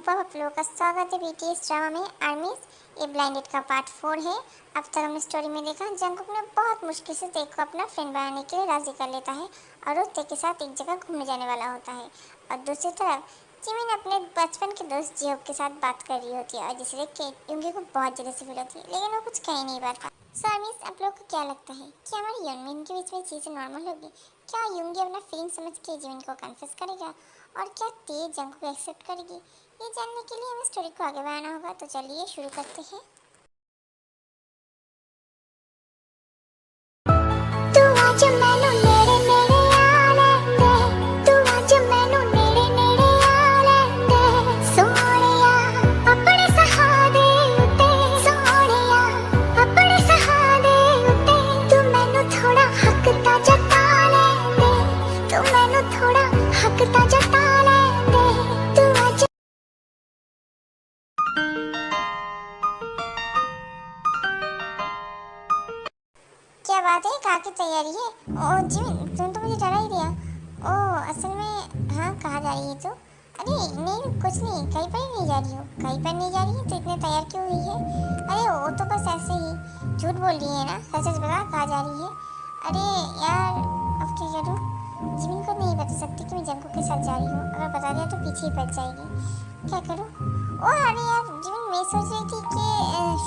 Super आप लोगों का स्वागत है बीटीएस ड्रामा में आर्मीज। ये ब्लाइंडेड का पार्ट 4 है। अब तक हमने स्टोरी में देखा जंगकुक ने बहुत मुश्किल से तेक को अपना फ्रेंड बनाने के लिए राजी कर लेता है और वो तेक के साथ एक जगह घूमने जाने वाला होता है। और दूसरी तरफ जिमिन अपने बचपन के दोस्त जिहोक के साथ बात कर रही होती है और जिसे देख के युंगी को बहुत जेलसी फील होती है, लेकिन वो कुछ कह ही नहीं पाता। सो आर्मीज, आप लोग को क्या लगता है कि हमारी युनमिन के बीच में चीज़ें नॉर्मल होगी? क्या युंगी अपना फीलिंग समझ के जिमिन को कन्फेस करेगा और क्या तेज जंगकुक को एक्सेप्ट करेगी? ये जानने के लिए हमें स्टोरी को आगे बढ़ाना होगा, तो चलिए शुरू करते हैं। क्या बात है, कहाँ की तैयारी है? ओह जिमिन, तुम तो मुझे डरा ही दिया। ओह असल में हाँ, कहाँ जा रही है तू? अरे नहीं, कुछ नहीं, कहीं पर ही नहीं जा रही हूँ। कहीं पर नहीं जा रही है तो इतने तैयार क्यों हुई है? अरे वो तो बस ऐसे ही झूठ बोल रही है ना, सच सच बता कहाँ जा रही है? अरे यार, अब क्या करूँ? जिमिन को नहीं बता सकती कि मैं जंगकुक के साथ जा रही हूँ। अगर बता दिया तो पीछे ही पड़ जाएगी। क्या करूँ? ओह अरे यार जिमिन, मैं सोच रही थी कि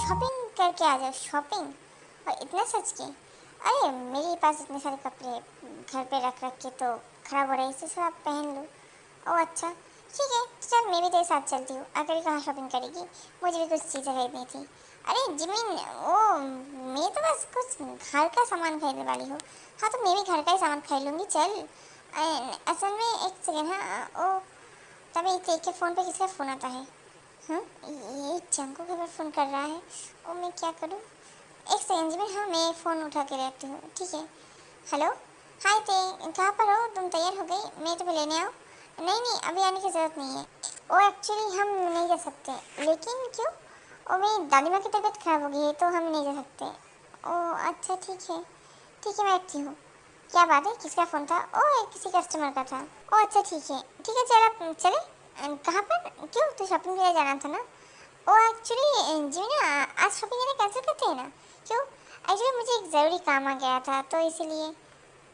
शॉपिंग करके आ जाओ। शॉपिंग? और इतना सच के? अरे मेरे पास इतने सारे कपड़े घर पे रख रख के तो खराब हो रहे हैं, इसे सब पहन लूँ। ओह अच्छा ठीक है, चल मैं भी तेरे साथ चलती हूँ। अगर कहाँ शॉपिंग करेगी? मुझे भी कुछ चीज़ें खरीदनी थी। अरे जिमिन, ओ मैं तो बस कुछ घर का सामान खरीदने वाली हूँ। हाँ तो मैं भी घर का ही सामान खरीद लूँगी, चल। असल में एक सेकेंड, हाँ ओ तभी तेरे के फ़ोन पे किसका फ़ोन आता है? हाँ ये जंगकुक पर फ़ोन कर रहा है। ओ मैं क्या करूँ? एक सेकंड में, हाँ मैं फ़ोन उठा के रखती हूँ, ठीक है। हेलो, हाय ते, कहाँ पर हो तुम? तैयार हो गई? मैं तुम्हें लेने आऊँ? नहीं नहीं, अभी आने की ज़रूरत नहीं है। ओ एक्चुअली हम नहीं जा सकते। लेकिन क्यों? ओ मेरी दादी माँ की तबीयत ख़राब हो गई है तो हम नहीं जा सकते। ओ अच्छा ठीक है मैं रखती हूँ। क्या बात है, किसका फ़ोन था? ओ किसी कस्टमर का था। ओ अच्छा ठीक है चल आप चले। कहाँ पर? क्यों, तो शॉपिंग के लिए जाना था ना? ओ एक्चुअली जी ना, आज शॉपिंग करना कैंसिल करते हैं ना? क्यों? एक्चुअली मुझे एक ज़रूरी काम आ गया था तो इसीलिए।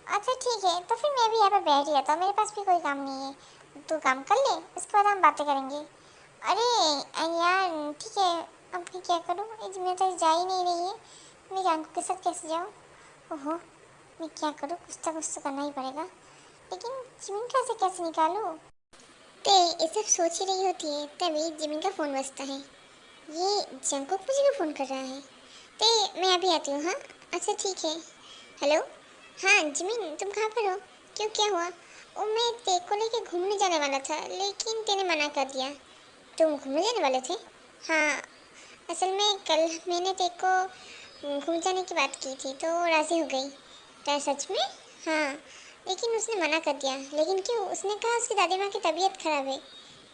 अच्छा ठीक है, तो फिर मैं भी यहाँ पर बैठ ही रहता हूँ, मेरे पास भी कोई काम नहीं है। तू काम कर ले, उसके बाद हम बातें करेंगे। अरे यार ठीक है, अब मैं क्या करूँ? मैं तो जा ही नहीं रही है। मैं जानकू के साथ कैसे जाऊँ? ओहो, मैं क्या करूँ? कुछ तो करना ही पड़ेगा। लेकिन जिमिन का से कैसे निकालूँ? ते ये सब सोच ही रही होती है तभी जिमिन का फ़ोन बजता है। ये जंगकुक मुझे क्यों फ़ोन कर रहा है? ते मैं अभी आती हूँ, हाँ। अच्छा ठीक है। हेलो, हाँ जिमिन तुम कहाँ पर हो? क्यों, क्या हुआ? ओ मैं ते को लेके घूमने जाने वाला था लेकिन तेने मना कर दिया। तुम घूमने जाने वाले थे? हाँ, असल में कल मैंने ते को घूम जाने की बात की थी तो वो राज़ी हो गई। क्या सच में? हाँ, लेकिन उसने मना कर दिया। लेकिन क्यों? उसने कहा उसकी दादी माँ की तबीयत खराब है।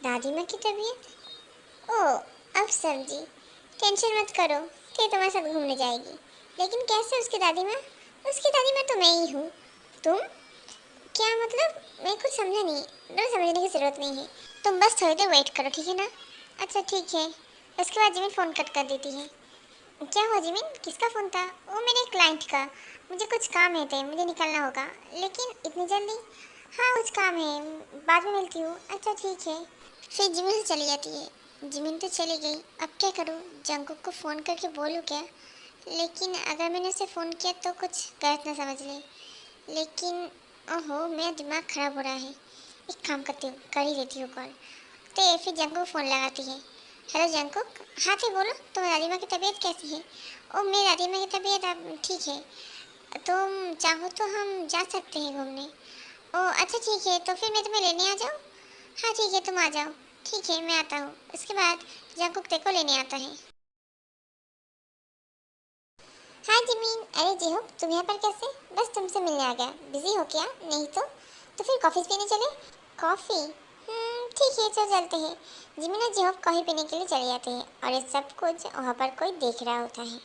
दादी माँ की तबीयत? ओह अब समझी। टेंशन मत करो, ते तुम्हारे साथ घूमने जाएगी। लेकिन कैसे उसकी दादी माँ? उसकी दादी माँ तो मैं ही हूँ। तुम? क्या मतलब? मैं कुछ समझा नहीं। तुम्हें समझने की ज़रूरत नहीं है, तुम बस थोड़ी देर वेट करो, ठीक है ना? अच्छा ठीक है। उसके बाद जिमिन फ़ोन कट कर देती है। क्या हुआ जिमिन, किसका फ़ोन था? वो मेरे क्लाइंट का। मुझे कुछ काम है थे, मुझे निकलना होगा। लेकिन इतनी जल्दी? हाँ कुछ काम है, बाद में मिलती हूँ। अच्छा ठीक है। फिर जिमिन से चली जाती है। जिमिन तो चली गई, अब क्या करूँ? जंगकुक को फ़ोन करके बोलूँ क्या? लेकिन अगर मैंने उसे फ़ोन किया तो कुछ गलत ना समझ ले। लेकिन ओहो मेरा दिमाग ख़राब हो रहा है। एक काम करती हूँ, कर ही देती हूँ कॉल। तो फिर जंगकुक फ़ोन लगाती है। Hello Jungkook. हाँ थे बोलो, तुम्हारी दादी माँ की तबीयत कैसी है? ओ मेरी दादी माँ की तबीयत अब ठीक है। तुम चाहो तो हम जा सकते हैं घूमने। ओ अच्छा ठीक है, तो फिर मैं तुम्हें लेने आ जाऊँ? हाँ ठीक है, तुम आ जाओ। ठीक है मैं आता हूँ। उसके बाद जंगकुक ते को लेने आता है। हाँ जिमीन, अरे जी हो, तुम यहाँ पर कैसे? बस तुमसे मिलने आ गया। बिजी हो क्या? नहीं तो फिर कॉफ़ी पीने चले? कॉफ़ी? ठीक है चल चलते हैं। जिमीन और जिहोप कॉफ़ी पीने के लिए चले जाते हैं और ये सब कुछ वहाँ पर कोई देख रहा होता है।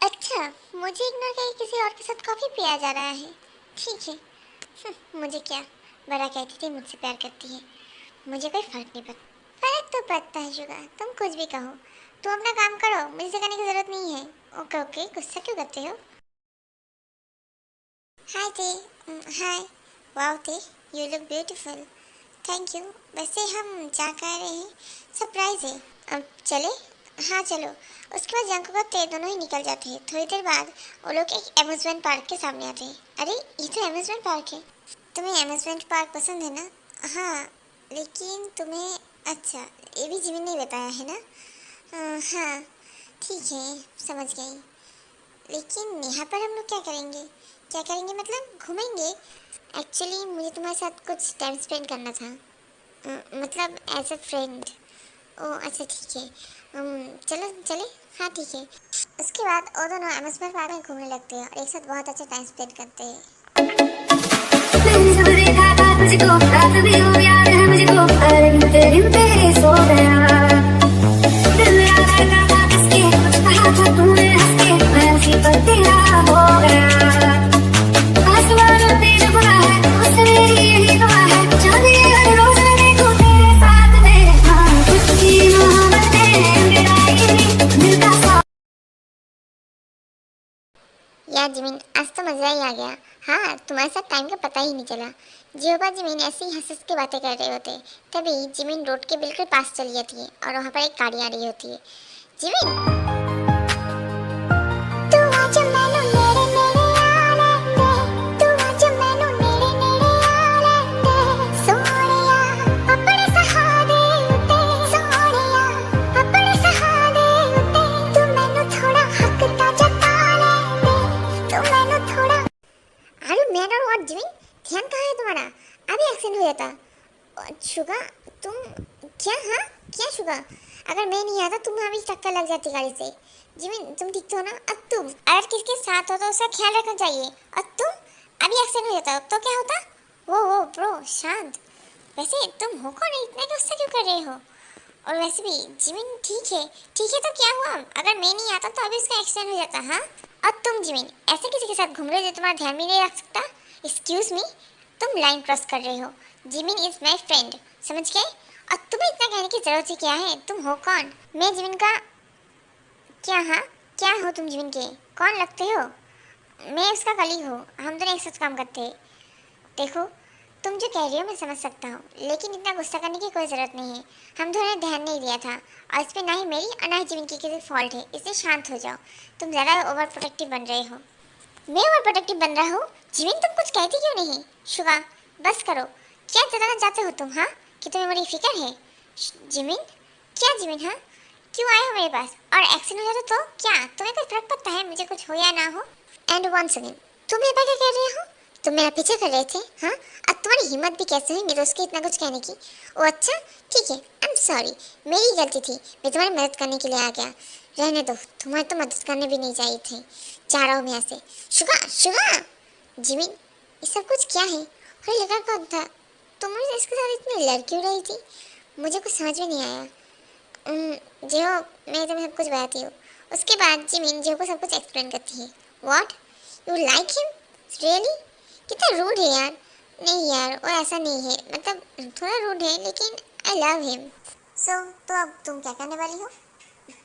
अच्छा, मुझे इग्नोर करके किसी और के साथ कॉफ़ी पिया जा रहा है? ठीक है। मुझे क्या, बड़ा कहती थी मुझसे प्यार करती है, मुझे कोई फ़र्क नहीं पड़ता। फर्क तो पड़ता है शुगा, तुम कुछ भी कहो। तुम अपना काम करो, मुझे सिखाने की जरूरत नहीं है। ओके ओके, गुस्सा क्यों करते हो? हाय थे। हाय। वाओ थे, you look beautiful. Thank you. वैसे हम क्या कह रहे हैं? सरप्राइज है। अब चले? हाँ चलो। उसके बाद जंक और ते दोनों ही निकल जाते हैं। थोड़ी देर बाद वो लोग एक एम्यूजमेंट पार्क के सामने आते हैं। अरे ये तो एम्यूजमेंट पार्क है। तुम्हें एम्यूजमेंट पार्क पसंद है ना? हाँ, लेकिन तुम्हें, अच्छा, ये भी जिमिन ने बताया है ना? हाँ ठीक है, समझ गई। लेकिन यहाँ पर हम लोग क्या करेंगे? क्या करेंगे मतलब घूमेंगे? एक्चुअली मुझे तुम्हारे साथ कुछ टाइम स्पेंड करना था। मतलब एज अ फ्रेंड। ओह अच्छा ठीक है। चलो चले। हाँ ठीक है। उसके बाद वो दोनों एम्यूजमेंट पार्क में घूमने लगते हैं और एक साथ बहुत अच्छा टाइम स्पेंड करते हैं। मैंने जब देखा था तुझको, रात भी हो याद है मुझको, हर दिन तेरे सो गया। दिल मेरा धड़का था किसके, कुछ कहा था तूने हंस के, मैं उसी पर तेरा हो गया। आसमान तेज खुला है, उससे मेरी यही दुआ है, चांदी हर रोज मैं देखूं तेरे साथ मेरे। हाँ तुझकी मोहब्बत है मेरा ये दिल का यार जिमिन, आज तो मज़ा ही आ गया। हाँ, तुम्हारे साथ टाइम का पता ही नहीं चला। जियोबा जिमिन ऐसी हंस हंस के बातें कर रहे होते, तभी जिमिन रोड के बिल्कुल पास चली जाती है और वहाँ पर एक गाड़ी आ रही होती है। जिमिन, तू आजा मैनू नेड़े नेड़े आने दे, तू आजा मैनू नेड़े नेड़े आने दे, सोहणिया अपने सहारे उते, सोहणिया अपने सहारे उते, तू मैनू थोड़ा हक ता जता ले दे, तू मैनू थोड़ा। अरे मैन और व्हाट जिमिन, ध्यान कहाँ है तुम्हारा? अभी एक्सीडेंट हो जाता। शुगा, तुम क्या? हाँ क्या शुगा? अगर मैं नहीं आता तुम्हें अभी टक्कर लग जाती गाड़ी से। जिमिन तुम ठीक तो हो ना? अब तुम अगर किसके साथ हो तो उसका ख्याल रखना चाहिए। और तुम अभी एक्सीडेंट हो जाता तो क्या होता? वो ब्रो शांत। वैसे तुम हो कौन? इतना गुस्सा क्यों कर रहे हो? और वैसे भी जिमिन ठीक है। ठीक है तो क्या हुआ? अगर मैं नहीं आता तो अभी उसका एक्सीडेंट हो जाता। हाँ, और तुम जिमिन ऐसे किसी के साथ घूम रहे हो जो तुम्हारा ध्यान भी नहीं रख सकता? एक्सक्यूज मी, तुम लाइन क्रॉस कर रहे हो। जिमिन इज माई फ्रेंड, समझ गए? और तुम्हें इतना कहने की जरूरत ही क्या है? तुम हो कौन? मैं जिमिन का क्या? हाँ क्या हो तुम जिमिन के? कौन लगते हो? मैं उसका कलीग हूँ, हम दोनों एक साथ काम करते हैं। देखो, तुम जो कह रही हो मैं समझ सकता हूँ, लेकिन इतना गुस्सा करने की कोई ज़रूरत नहीं है। हम दोनों ने ध्यान नहीं दिया था और इस पर ना ही मेरी और ना ही जिमिन की किसी फॉल्ट है, इसलिए शांत हो जाओ। तुम ज़्यादा ओवर प्रोटेक्टिव बन रहे हो। मैं ओवर प्रोटेक्टिव बन रहा हूँ? जिमिन तुम कुछ कहती क्यों नहीं? शुगा बस करो। क्या जताना चाहते हो तुम? हाँ, कि तुम्हें मेरी फिक्र है? जिमिन, क्या जिमिन? हाँ, क्यों आए हो मेरे पास? और एक्सीडेंट हो जाता तो क्या तुम्हें कुछ फर्क पड़ता है मुझे कुछ हो या ना हो? एंड वंस अगेन, तुम ये क्या कह रहे हो? तुम मेरा पीछे कर रहे थे? हाँ, अब तुम्हारी हिम्मत भी कैसे हुई मेरे उसके इतना कुछ कहने की? ओ अच्छा ठीक है, आई एम सॉरी, मेरी गलती थी, मैं तुम्हारी मदद करने के लिए आ गया। रहने दो, तुम्हारी तो मदद करने भी नहीं चाहिए थी। जा रहा हूँ मैं यहाँ से। Suga Suga. जिमिन, ये सब कुछ क्या है? अरे लगा कौन था? तुम मुझे इसके साथ इतनी लड़ क्यों रही थी? मुझे कुछ समझ में नहीं आया। जियो, मैं तुम्हें सब कुछ बताती हूँ। उसके बाद जिमिन जियो को सब कुछ एक्सप्लेन करती है। What, you like him? Really? कितना रूड है यार। नहीं यार, वो ऐसा नहीं है, मतलब थोड़ा रूड है, लेकिन आई लव हिम। सो तो अब तुम क्या करने वाली हो?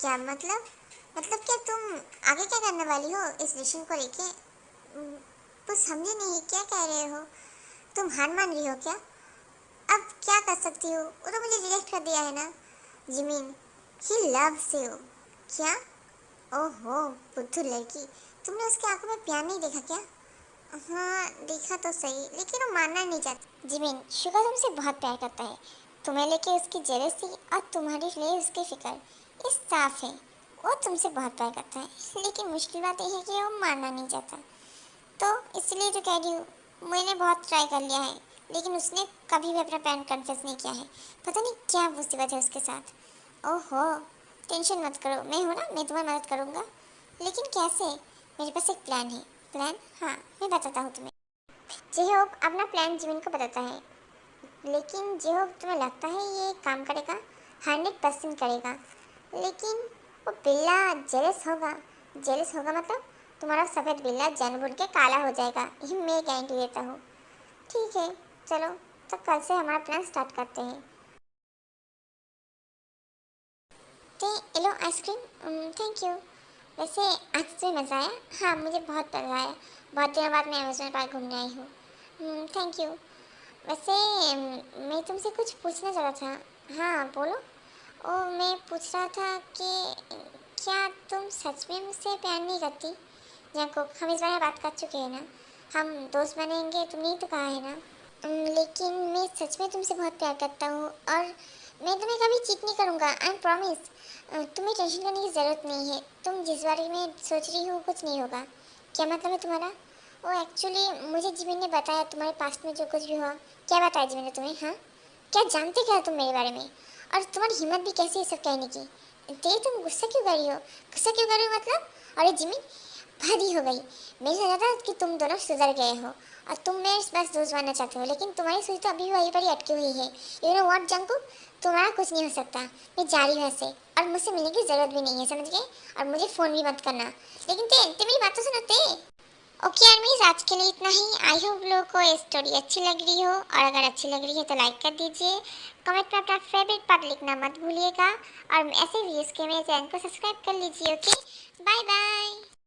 क्या मतलब क्या तुम आगे क्या करने वाली हो इस रिलेशन को लेके? कुछ समझे नहीं, क्या कह रहे हो? तुम हार मान रही हो क्या? अब क्या कर सकती हो, वो तो मुझे रिजेक्ट कर दिया है ना। Jimin, he loves you. क्या? ओहो बुद्धू लड़की, तुमने उसकी आंखों में प्यार नहीं देखा क्या? हाँ देखा तो सही, लेकिन वो मानना नहीं चाहती। जिमिन, शुगा तुमसे बहुत प्यार करता है। तुम्हें लेके उसकी जेलसी और तुम्हारे लिए उसकी फिक्र इस साफ है। वो तुमसे बहुत प्यार करता है, लेकिन मुश्किल बात यह है कि वो मानना नहीं चाहता। तो इसलिए तो कह रही हूँ, मैंने बहुत ट्राई कर लिया है, लेकिन उसने कभी भी अपना प्लान कन्फेस नहीं किया है। पता नहीं क्या मुसीबत है उसके साथ। ओहो, टेंशन मत करो, मैं हूँ ना, मैं तुम्हारी मदद करूँगा। लेकिन कैसे? मेरे पास एक प्लान है। प्लान? हाँ, मैं बताता हूँ तुम्हें। जेहोब अपना प्लान जिमिन को बताता है, लेकिन जेहोब तुम्हें लगता है ये काम करेगा? 100% करेगा। लेकिन वो बिल्ला जेलस होगा। जेलस होगा मतलब तुम्हारा सफ़ेद बिल्ला जानबूझ के काला हो जाएगा, ये मैं गारंटी देता हूँ। ठीक है, चलो तो कल से हमारा प्लान स्टार्ट करते हैं। लो आइसक्रीम। Thank you. वैसे आज तुम्हें मज़ा आया? हाँ मुझे बहुत मज़ा आया। बहुत दिनों बाद मैं अमेजन पार्क घूमने आई हूँ। Thank you. वैसे मैं तुमसे कुछ पूछना चाह रहा था। हाँ बोलो। ओ मैं पूछ रहा था कि क्या तुम सच में मुझसे प्यार नहीं करती? याकूब, हम इस बारे में बात कर चुके हैं ना, हम दोस्त बनेंगे तुमने ही तो कहा है ना। लेकिन मैं सच में तुमसे बहुत प्यार करता हूँ और मैं तुम्हें कभी चीट नहीं करूँगा, आई प्रॉमिस। तुम्हें टेंशन करने की ज़रूरत नहीं है। तुम जिस बारे में सोच रही हो कुछ नहीं होगा। क्या मतलब है तुम्हारा? ओ एक्चुअली मुझे जिमिन ने बताया तुम्हारे पास्ट में जो कुछ भी हुआ। क्या बताया जिमिन ने तुम्हें? हाँ क्या जानते क्या तुम मेरे बारे में? और तुम्हारी हिम्मत भी कैसी है सब कहने की? ते तुम गुस्सा क्यों कर रही हो? गुस्सा क्यों कर रही हो मतलब? अरे जिमिन भारी हो गई। मैं सोचा था कि तुम दोनों सुधर गए हो और तुम मेरे बस दोस्त बनना चाहते हो, लेकिन तुम्हारी सोच तो अभी भी वहीं पर ही अटकी हुई है। यू नो व्हाट जंकुक, तुम्हारा कुछ नहीं हो सकता। मैं जा रही हूँ ऐसे, और मुझसे मिलने की ज़रूरत भी नहीं है, समझ गए? और मुझे फ़ोन भी मत करना। लेकिन ते मेरी बात तो सुनो ते। ओके आर्मीज, आज के लिए इतना ही। आई होप लोगों को ये स्टोरी अच्छी लग रही हो, और अगर अच्छी लग रही है तो लाइक कर दीजिए। कमेंट में अपना फेवरेट पार्ट लिखना मत भूलिएगा, और ऐसे वीडियोस के मेरे चैनल को सब्सक्राइब कर लीजिए। Okay bye bye.